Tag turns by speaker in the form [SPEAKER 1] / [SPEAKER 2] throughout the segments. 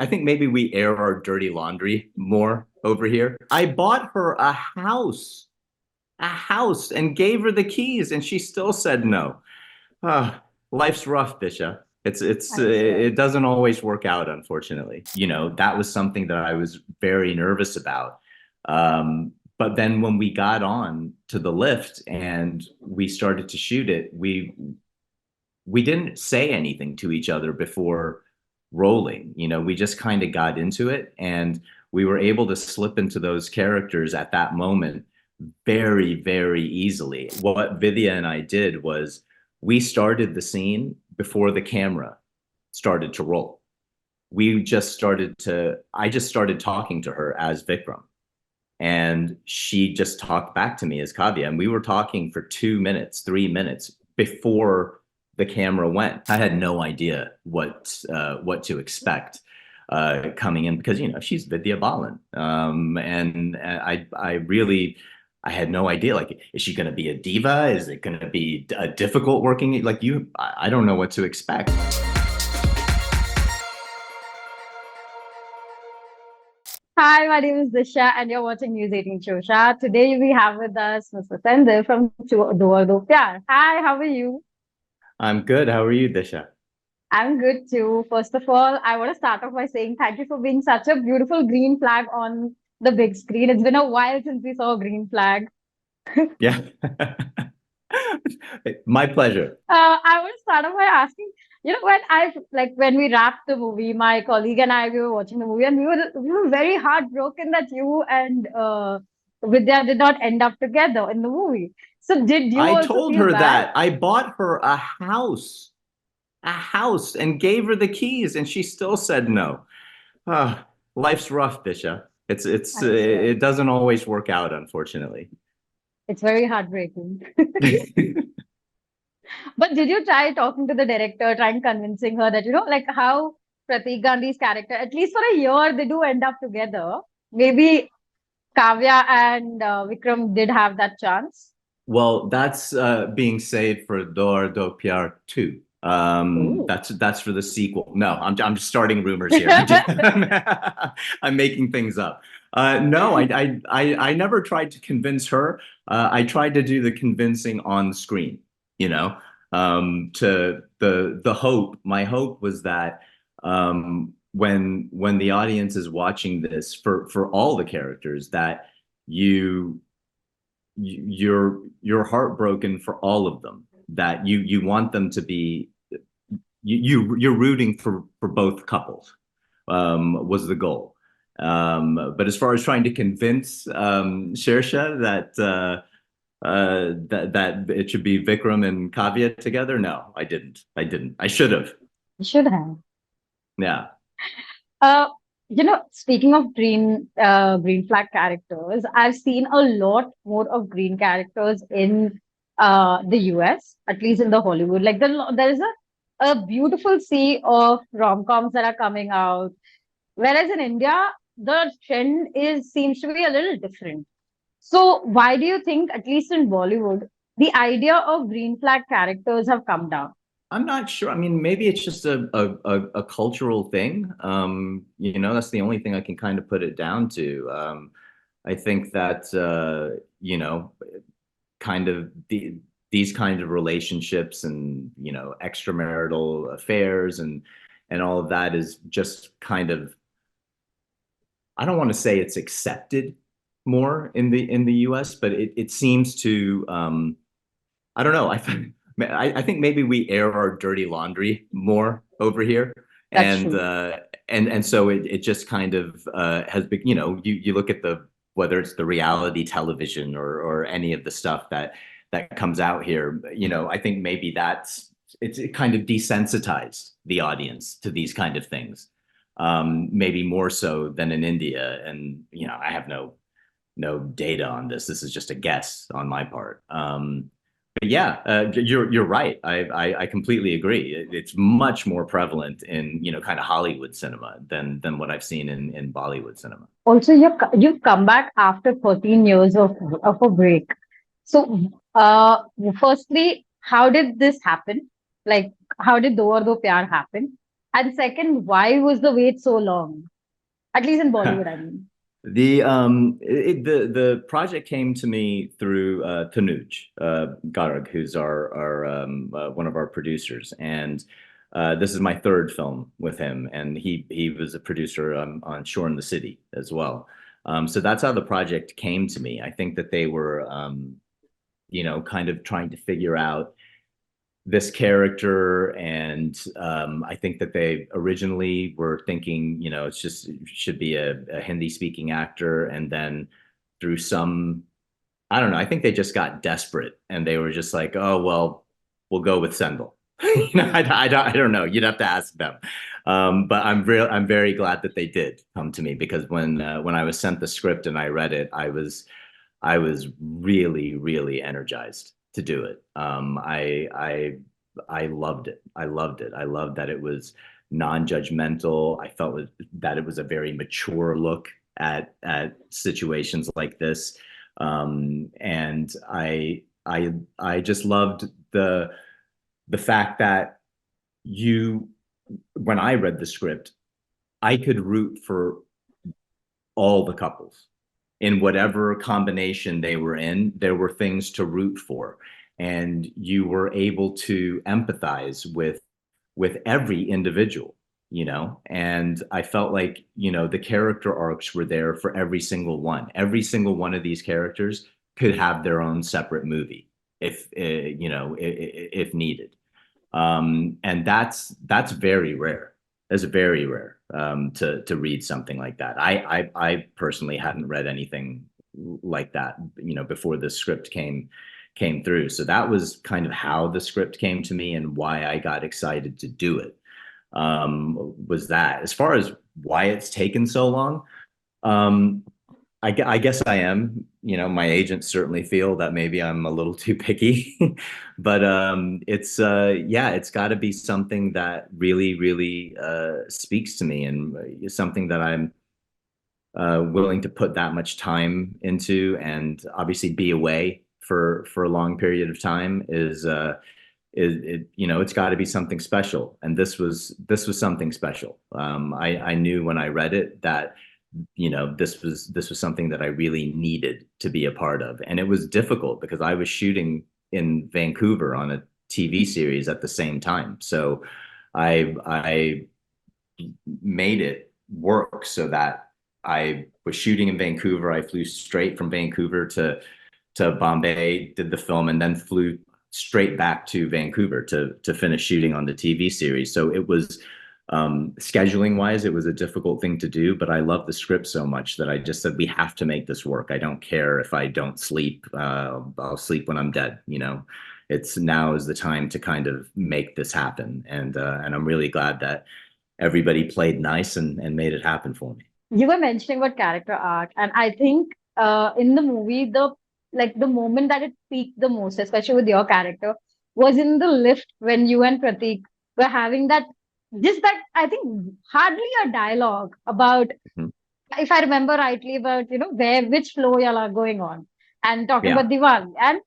[SPEAKER 1] I think maybe we air our dirty laundry more over here. I bought her a house, and gave her the keys, and she still said no. Ah, life's rough, Disha.
[SPEAKER 2] Understood.
[SPEAKER 1] It doesn't always work out, unfortunately. That was something that I was very nervous about. But then when we got on to the lift and we started to shoot it, we didn't say anything to each other before rolling. We just kind of got into it, and we were able to slip into those characters at that moment very, very easily. What Vidya and I did was we started the scene before the camera started to roll. I just started talking to her as Vikram, and she just talked back to me as Kavya. And we were talking for 2 minutes, 3 minutes before the camera went. I had no idea what to expect coming in, because she's Vidya Balan, and I really I had no idea. Like, is she going to be a diva? Is it going to be a difficult working? Like I don't know what to expect.
[SPEAKER 2] Hi, my name is Dishya, and you're watching News 18 Shosha. Today we have with us Mr. Sendhil from Do Aur Do Pyaar. Hi, how are you?
[SPEAKER 1] I'm good. How are you, Disha?
[SPEAKER 2] I'm good too. First of all, I want to start off by saying thank you for being such a beautiful green flag on the big screen. It's been a while since we saw a green flag.
[SPEAKER 1] Yeah. My pleasure.
[SPEAKER 2] I want to start off by asking, when we wrapped the movie, my colleague and I we were watching the movie, and we were very heartbroken that you and Vidya did not end up together in the movie. So did you
[SPEAKER 1] I
[SPEAKER 2] also
[SPEAKER 1] told
[SPEAKER 2] feel
[SPEAKER 1] her
[SPEAKER 2] bad?
[SPEAKER 1] that. I bought her a house, and gave her the keys, and she still said no. Ah, life's rough, Disha.
[SPEAKER 2] Understood.
[SPEAKER 1] It doesn't always work out, unfortunately.
[SPEAKER 2] It's very heartbreaking. But did you try talking to the director, trying convincing her that, like how Pratik Gandhi's character, at least for a year, they do end up together. Maybe Kavya and Vikram did have that chance.
[SPEAKER 1] Well, that's being saved for Do Aur Do Pyaar 2.
[SPEAKER 2] Ooh.
[SPEAKER 1] That's for the sequel. No, I'm just starting rumors here. I'm making things up. No, I never tried to convince her. I tried to do the convincing on screen. To the hope. My hope was that when the audience is watching this, for all the characters, that you you're heartbroken for all of them, that you want them to be, you're rooting for both couples, was the goal. But as far as trying to convince Shersha that it should be Vikram and Kavya together, no, I didn't. I should have.
[SPEAKER 2] You should have.
[SPEAKER 1] Yeah.
[SPEAKER 2] Uh, Speaking of green flag characters, I've seen a lot more of green characters in the US, at least in the Hollywood. Like there is a beautiful sea of rom-coms that are coming out. Whereas in India, the trend is seems to be a little different. So why do you think, at least in Bollywood, the idea of green flag characters have come down?
[SPEAKER 1] I'm not sure. I mean, maybe it's just a cultural thing. That's the only thing I can kind of put it down to. I think that kind of these kind of relationships, and extramarital affairs, and all of that is just kind of, I don't want to say it's accepted more in the US, but it seems to, I don't know. I think maybe we air our dirty laundry more over here,
[SPEAKER 2] That's
[SPEAKER 1] and
[SPEAKER 2] true.
[SPEAKER 1] so it just kind of has been. You look at the, whether it's the reality television or any of the stuff that comes out here. I think maybe it kind of desensitized the audience to these kind of things, maybe more so than in India. And I have no data on this. This is just a guess on my part. But yeah, you're right. I completely agree. It's much more prevalent in kind of Hollywood cinema than what I've seen in Bollywood cinema.
[SPEAKER 2] Also, you've come back after 13 years of a break. So, firstly, how did this happen? Like, how did Do Aur Do Pyaar happen? And second, why was the wait so long? At least in Bollywood, I mean.
[SPEAKER 1] The project came to me through Tanuj Garg, who's our one of our producers, and this is my third film with him, and he was a producer on Shore in the City as well. So that's how the project came to me. I think that they were kind of trying to figure out this character, and I think that they originally were thinking, it's just it should be a Hindi speaking actor, and then through some, I don't know, I think they just got desperate and they were just like, oh well, we'll go with Sendhil. I don't know. You'd have to ask them. But I'm very glad that they did come to me, because when I was sent the script and I read it, I was really, really energized to do it. I loved it. I loved it. I loved that it was non-judgmental. I felt that it was a very mature look at situations like this, and I just loved the fact that you when I read the script, I could root for all the couples in whatever combination they were in. There were things to root for, and you were able to empathize with every individual, and I felt like, the character arcs were there for every single one. Every single one of these characters could have their own separate movie if if needed. And that's very rare. It's very rare, to read something like that. I personally hadn't read anything like that, before the script came through. So that was kind of how the script came to me and why I got excited to do it. Was that, as far as why it's taken so long? Um, I guess I am. My agents certainly feel that maybe I'm a little too picky, but it's yeah, it's got to be something that really, really speaks to me, and something that I'm willing to put that much time into, and obviously be away for a long period of time is it, it's got to be something special, and this was something special. I knew when I read it that this was something that I really needed to be a part of. And it was difficult because I was shooting in Vancouver on a TV series at the same time. So I made it work so that I was shooting in Vancouver. I flew straight from Vancouver to Bombay, did the film, and then flew straight back to Vancouver to finish shooting on the TV series. So it was, scheduling wise, it was a difficult thing to do, but I love the script so much that I just said, we have to make this work. I don't care if I don't sleep. I'll sleep when I'm dead. It's now is the time to kind of make this happen. And I'm really glad that everybody played nice and made it happen for me.
[SPEAKER 2] You were mentioning about character arc, and I think in the movie, the moment that it peaked the most, especially with your character, was in the lift when you and Pratik were having that, just that, I think hardly a dialogue about,
[SPEAKER 1] Mhm.
[SPEAKER 2] if I remember rightly, about which floor y'all are going on, and talking
[SPEAKER 1] Yeah.
[SPEAKER 2] about Diwali. And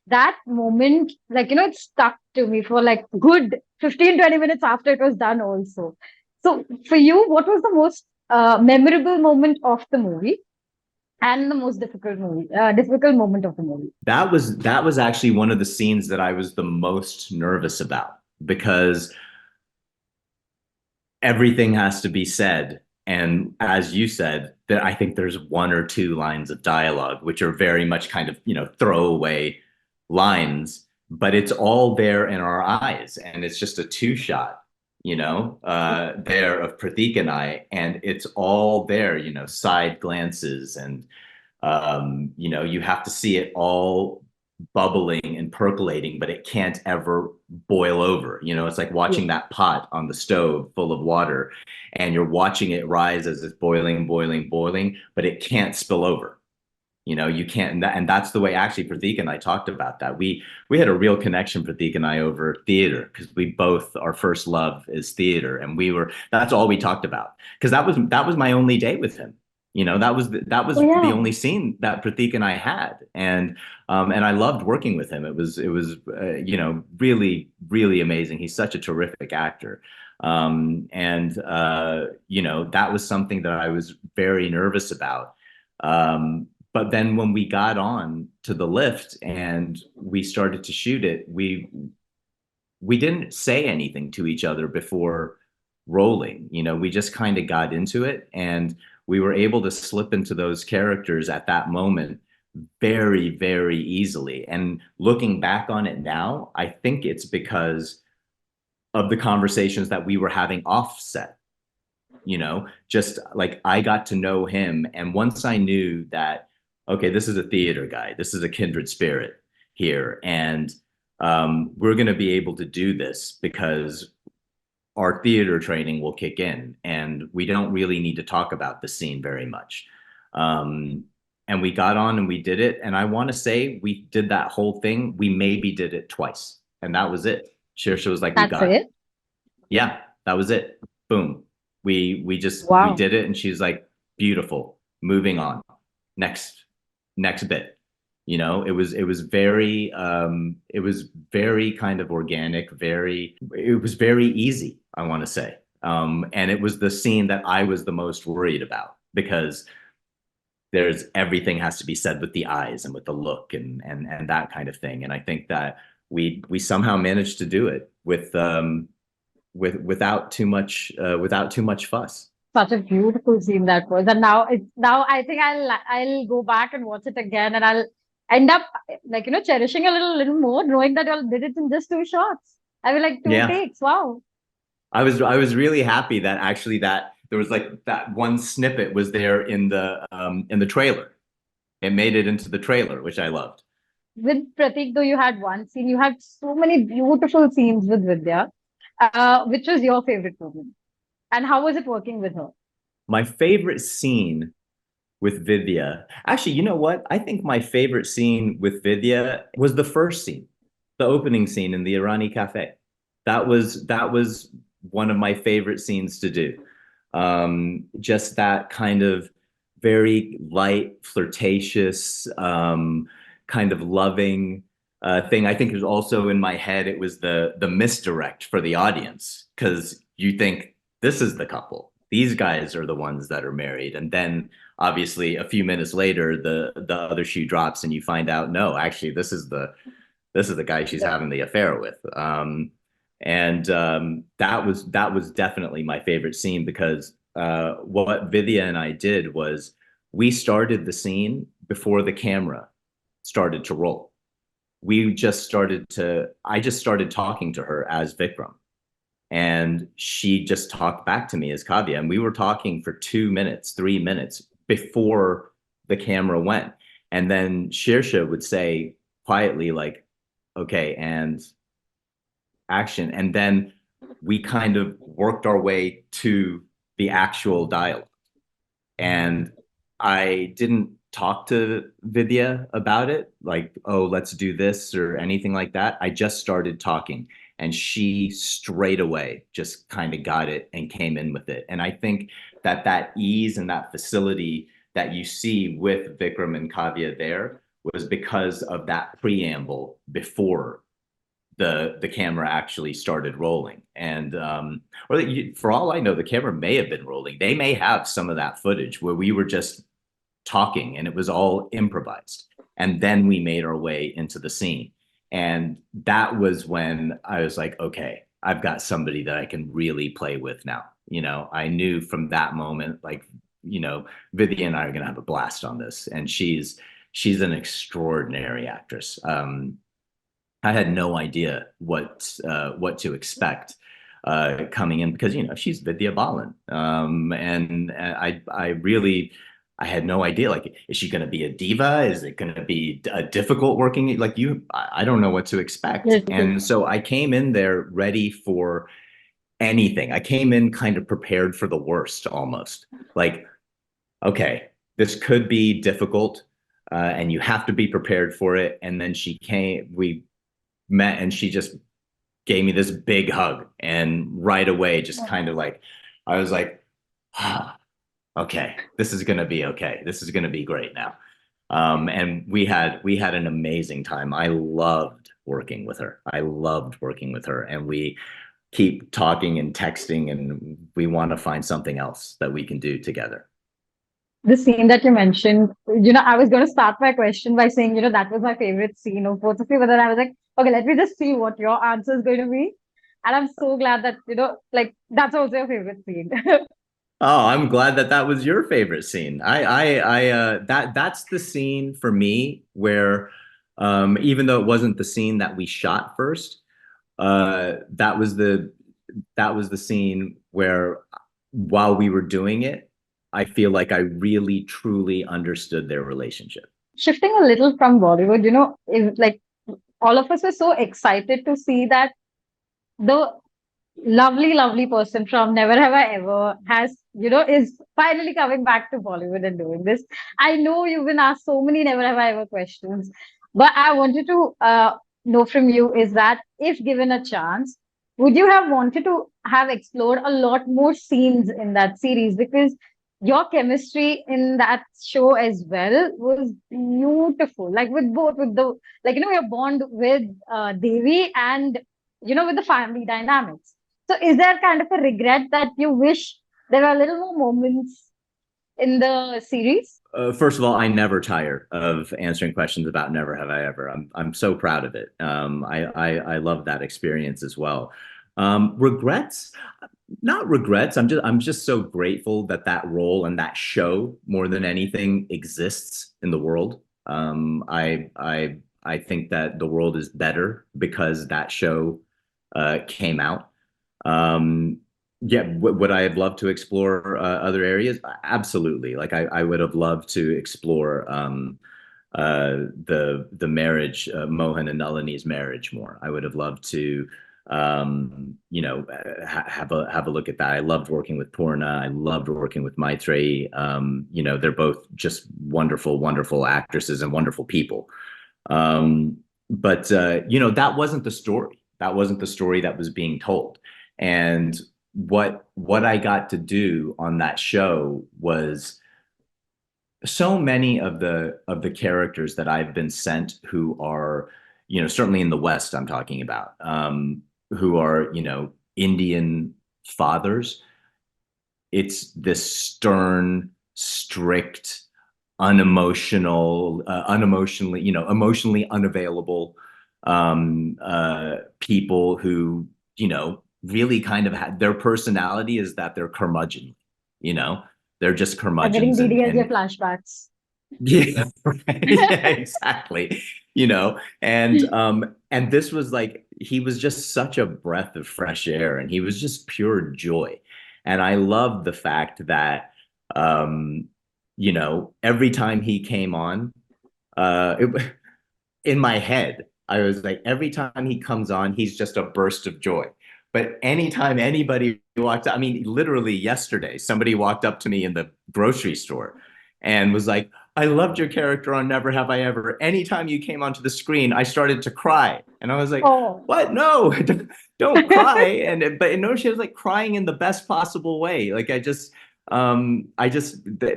[SPEAKER 2] that moment, it stuck to me for like good 15-20 minutes after it was done also. So for you, what was the most memorable moment of the movie, and the most difficult moment of the movie?
[SPEAKER 1] That was actually one of the scenes that I was the most nervous about, because everything has to be said. And as you said, that I think there's one or two lines of dialogue which are very much kind of, throwaway lines, but it's all there in our eyes. And it's just a two shot, there of Pratik and I, and it's all there, side glances, and you have to see it all bubbling and percolating, but it can't ever boil over. It's like
[SPEAKER 2] Yeah.
[SPEAKER 1] watching that pot on the stove full of water, and you're watching it rise as it's boiling, boiling, boiling, but it can't spill over. You can't, and that's the way actually Pratik and I talked about that. We had a real connection, Pratik and I, over theater, because we both, our first love is theater, and that's all we talked about, because that was my only day with him. That
[SPEAKER 2] Oh
[SPEAKER 1] was the
[SPEAKER 2] yeah.
[SPEAKER 1] only scene that Pratik and I had, and I loved working with him. It was really, really amazing. He's such a terrific actor. And you know, that was something that I was very nervous about. But then when we got on to the lift and we started to shoot it, we didn't say anything to each other before rolling. You know, we just kind of got into it, and we were able to slip into those characters at that moment very, very easily. And looking back on it now, I think it's because of the conversations that we were having offset. You know, just like I got to know him, and once I knew that, okay, this is a theater guy, this is a kindred spirit here, and we're going to be able to do this because our theater training will kick in, and we don't really need to talk about the scene very much. Um, and we got on and we did it, and I want to say we did that whole thing. We maybe did it twice, and that was it. Saoirse was like, "We
[SPEAKER 2] That's
[SPEAKER 1] got it."
[SPEAKER 2] it.
[SPEAKER 1] Yeah, that was it. Boom. We
[SPEAKER 2] Wow.
[SPEAKER 1] did it, and she's like, beautiful. Moving on. Next next bit. You know, it was very kind of organic, very it was very easy, I want to say. And it was the scene that I was the most worried about because there's everything has to be said with the eyes and with the look and that kind of thing. And I think that we somehow managed to do it without too much fuss.
[SPEAKER 2] Such a beautiful scene that was. And now I think I'll go back and watch it again, and I'll end up like, cherishing a little more, knowing that y'all did it in just two shots. I will like two
[SPEAKER 1] Yeah,
[SPEAKER 2] takes. Wow.
[SPEAKER 1] I was really happy that actually that there was like that one snippet was there in the trailer. It made it into the trailer, which I loved.
[SPEAKER 2] With Pratik, though, you had one scene. You had so many beautiful scenes with Vidya. Which was your favorite moment? And how was it working with her?
[SPEAKER 1] My favorite scene with Vidya. Actually, you know what? I think my favorite scene with Vidya was the first scene, the opening scene in the Irani cafe. That was one of my favorite scenes to do. Just that kind of very light, flirtatious, kind of loving thing. I think it was also in my head. It was the misdirect for the audience because you think this is the couple. These guys are the ones that are married, and then obviously a few minutes later the other shoe drops and you find out no, actually this is the guy she's having the affair with. And that was definitely my favorite scene because what Vidya and I did was we started the scene before the camera started to roll. I just started talking to her as Vikram, and she just talked back to me as Kavya, and we were talking for 2 minutes, 3 minutes before the camera went. And then Shirsha would say quietly, like, okay, and action. And then we kind of worked our way to the actual dialogue. And I didn't talk to Vidya about it, like, oh, let's do this or anything like that. I just started talking, and she straight away just kind of got it and came in with it. And I think that that ease and that facility that you see with Vikram and Kavya there was because of that preamble before the camera actually started rolling. And for all I know, the camera may have been rolling. They may have some of that footage where we were just talking and it was all improvised, and then we made our way into the scene. And that was when I was like, okay, I've got somebody that I can really play with now. You know, I knew from that moment, like, you know, Vidya and I are going to have a blast on this. And she's an extraordinary actress. I had no idea what to expect coming in because, you know, she's Vidya Balan, and I had no idea, like, is she going to be a diva? Is it going to be a difficult working, like, I don't know what to expect.
[SPEAKER 2] Yes.
[SPEAKER 1] And so I came in there ready for anything. I came in kind of prepared for the worst almost, like, okay, this could be difficult, and you have to be prepared for it. And then we met, and she just gave me this big hug, and right away just kind of like I was like, ah, okay, this is gonna be okay, this is gonna be great now. And we had an amazing time. I loved working with her, and keep talking and texting, and we want to find something else that we can do together.
[SPEAKER 2] The scene that you mentioned, I was going to start my question by saying, that was my favorite scene of both of you, but then I was like, okay, let me just see what your answer is going to be. And I'm so glad that, like, that's also your favorite scene.
[SPEAKER 1] Oh, I'm glad that that was your favorite scene. That's the scene for me where, even though it wasn't the scene that we shot first, that was the scene where, while we were doing it, I feel like I really truly understood their relationship.
[SPEAKER 2] Shifting a little from Bollywood, is like all of us were so excited to see that the lovely, lovely person from Never Have I Ever is finally coming back to Bollywood and doing this. I know you've been asked so many Never Have I Ever questions, but I wanted to know from you is that if given a chance, would you have wanted to have explored a lot more scenes in that series? Because your chemistry in that show as well was beautiful. Like with both, with the like your bond with Devi and with the family dynamics. So is there kind of a regret that you wish there were a little more moments in the series?
[SPEAKER 1] First of all, I never tire of answering questions about Never Have I Ever. I'm so proud of it. I love that experience as well. Regrets? Not regrets. I'm just so grateful that that role and that show, more than anything, exists in the world. I think that the world is better because that show came out. Um, yeah, would I have loved to explore other areas? Absolutely. Like I would have loved to explore the marriage, Mohan and Nalini's marriage more. I would have loved to, have a look at that. I loved working with Purna. I loved working with Maitreyi. They're both just wonderful, wonderful actresses and wonderful people. But that wasn't the story. That wasn't the story that was being told. And what I got to do on that show was, so many of the characters that I've been sent, who are, certainly in the West, I'm talking about, who are, Indian fathers. It's this stern, strict, unemotionally, emotionally unavailable people who, really kind of had their personality is that they're curmudgeon, you know, they're just
[SPEAKER 2] I'm getting
[SPEAKER 1] curmudgeons
[SPEAKER 2] DDLJ
[SPEAKER 1] and
[SPEAKER 2] flashbacks.
[SPEAKER 1] yeah, right. Yeah, exactly. And this was like, he was just such a breath of fresh air, and he was just pure joy. And I loved the fact that um, every time he came on, in my head, I was like, every time he comes on, he's just a burst of joy. But anytime anybody walked, I mean, literally yesterday, somebody walked up to me in the grocery store and was like, I loved your character on Never Have I Ever. Anytime you came onto the screen, I started to cry. And I was like,
[SPEAKER 2] Oh,
[SPEAKER 1] what? No, don't cry. But no, she was like crying in the best possible way. Like that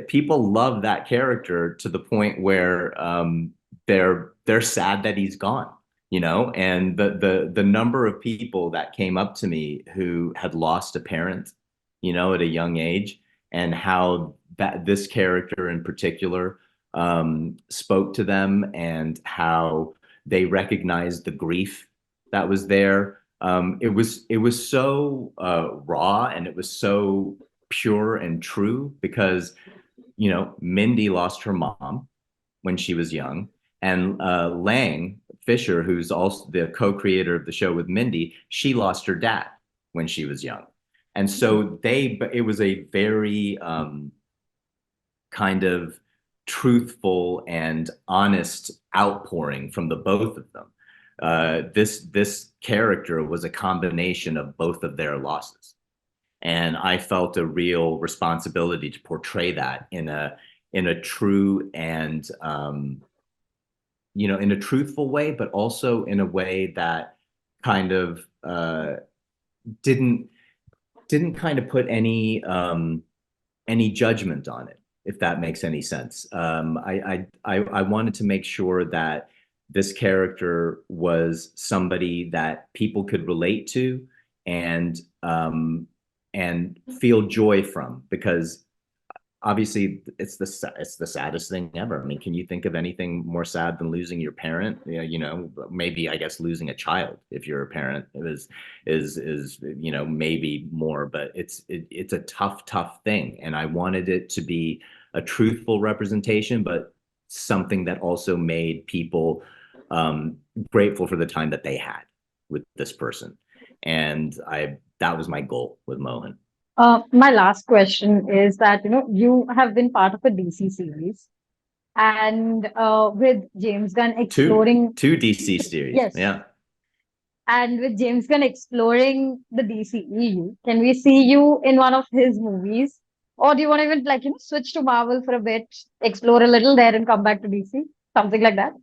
[SPEAKER 1] people love that character to the point where they're sad that he's gone, and the number of people that came up to me who had lost a parent, at a young age, and how that this character in particular spoke to them, and how they recognized the grief that was there. It was so raw, and it was so pure and true, because Mindy lost her mom when she was young, and Lang Fisher, who's also the co-creator of the show with Mindy, she lost her dad when she was young. And so it was a very kind of truthful and honest outpouring from the both of them. This character was a combination of both of their losses, and I felt a real responsibility to portray that in a true and in a truthful way, but also in a way that kind of didn't kind of put any judgment on it, if that makes any sense. I wanted to make sure that this character was somebody that people could relate to, and and feel joy from, because obviously it's the saddest thing ever. I mean, can you think of anything more sad than losing your parent? Maybe, I guess, losing a child if you're a parent is maybe more, but it's a tough thing. And I wanted it to be a truthful representation, but something that also made people grateful for the time that they had with this person. And I that was my goal with Mohan.
[SPEAKER 2] My last question is that, you have been part of a DC series, and with James Gunn exploring,
[SPEAKER 1] Two DC series.
[SPEAKER 2] yes,
[SPEAKER 1] Yeah.
[SPEAKER 2] and with James Gunn exploring the DCEU, can we see you in one of his movies? Or do you want to even, like, switch to Marvel for a bit, explore a little there and come back to DC? Something like that?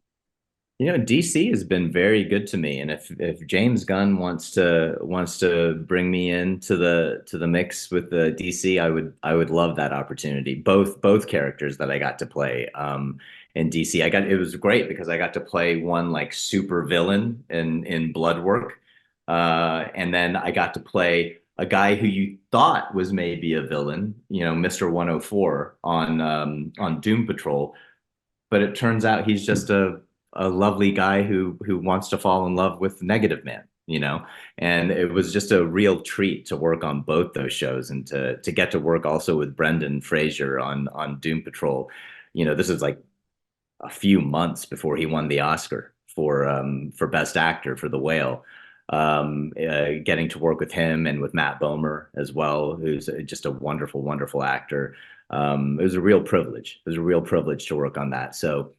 [SPEAKER 1] DC has been very good to me, and if James Gunn wants to bring me into the mix with the DC, I would love that opportunity. Both characters that I got to play in DC, it was great because I got to play one like super villain in Bloodwork, and then I got to play a guy who you thought was maybe a villain, Mr. 104 on Doom Patrol, but it turns out he's just a lovely guy who wants to fall in love with Negative Man, and it was just a real treat to work on both those shows, and to get to work also with Brendan Fraser on Doom Patrol. This is like a few months before he won the Oscar for Best Actor for The Whale. Getting to work with him and with Matt Bomer as well, who's just a wonderful actor. It was a real privilege. It was a real privilege to work on that. So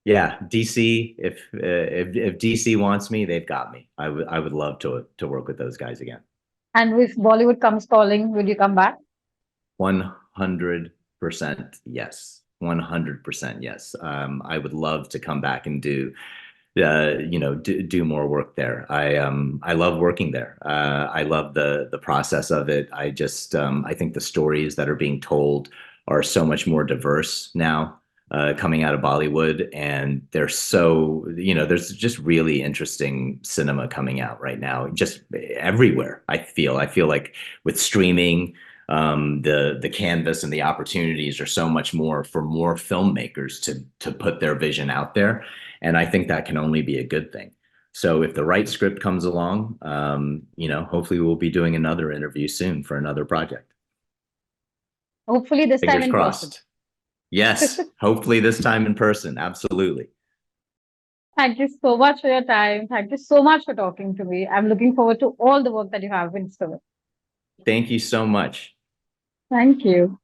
[SPEAKER 1] yeah, DC. If DC wants me, they've got me. I would love to work with those guys again.
[SPEAKER 2] And if Bollywood comes calling, will you come back?
[SPEAKER 1] 100% yes. 100% yes. I would love to come back and do more work there. I love working there. I love the process of it. I think the stories that are being told are so much more diverse now, coming out of Bollywood, and there's just really interesting cinema coming out right now, just everywhere. I feel like with streaming, the canvas and the opportunities are so much more for more filmmakers to put their vision out there, and I think that can only be a good thing. So if the right script comes along, hopefully we'll be doing another interview soon for another project.
[SPEAKER 2] Hopefully this time
[SPEAKER 1] Fingers
[SPEAKER 2] in person.
[SPEAKER 1] crossed. Yes, hopefully this time in person. Absolutely.
[SPEAKER 2] Thank you so much for your time. Thank you so much for talking to me. I'm looking forward to all the work that you have in store.
[SPEAKER 1] Thank you so much.
[SPEAKER 2] Thank you.